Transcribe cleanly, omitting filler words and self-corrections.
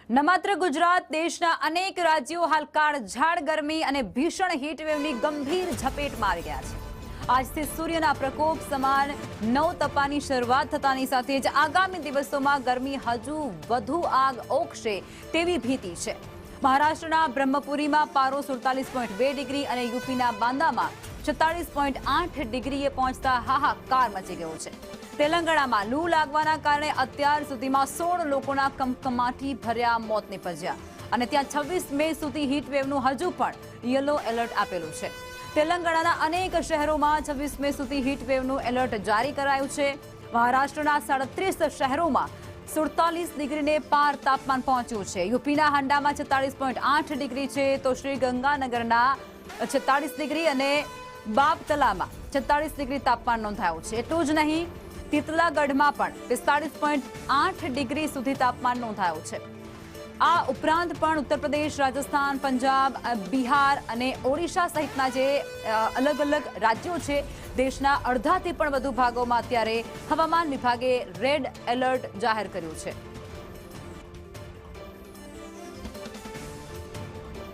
ન માત્ર ગુજરાત, દેશના અનેક રાજ્યો હાલ કાળઝાળ ગરમી અને ભીષણ હીટવેવની ગંભીર ઝપેટમાં આવી ગયા છે। આજથી સૂર્યના પ્રકોપ સમાન નવતપાની શરૂઆત થતાની સાથે જ આગામી દિવસોમાં ગરમી હજુ વધુ આગ ઓકશે તેવી ભીતિ છે। મહારાષ્ટ્રના બ્રહ્મપુરીમાં પારો 47.2 ડિગ્રી અને યુપીના બાંદામાં 46.8 ડિગ્રીએ પહોંચતા હાહાકાર મચી ગયો છે। તેલંગાણામાં લૂ લાગવાના કારણે અત્યાર સુધીમાં 16 લોકોના કમકમાટી ભર્યા મોત નીપજ્યા અને ત્યાં 26 મે સુધી હીટવેવનું હજુ પણ યલો એલર્ટ આપેલું છે। તેલંગાણાના અનેક શહેરોમાં 26 મે સુધી હીટવેવનું એલર્ટ જારી કરાયું છે। મહારાષ્ટ્રના 37 શહેરોમાં 47 ડિગ્રીને પાર તાપમાન પહોંચ્યું છે। યુપીના હાંડામાં 46.8 ડિગ્રી છે તો શ્રી ગંગાનગરના 46 ડિગ્રી અને બાપતલામાં 46 ડિગ્રી તાપમાન નોંધાયું છે। એટલું જ નહીં, તિતલાગઢમાં પણ 45.8 ડિગ્રી સુધી તાપમાન નોંધાયું છે। આ ઉપરાંત પણ ઉત્તર પ્રદેશ, રાજસ્થાન, પંજાબ, બિહાર અને ઓડિશા સહિતના જે અલગ અલગ રાજ્યો છે, દેશના અડધાથી પણ વધુ ભાગોમાં અત્યારે હવામાન વિભાગે રેડ એલર્ટ જાહેર કર્યું છે।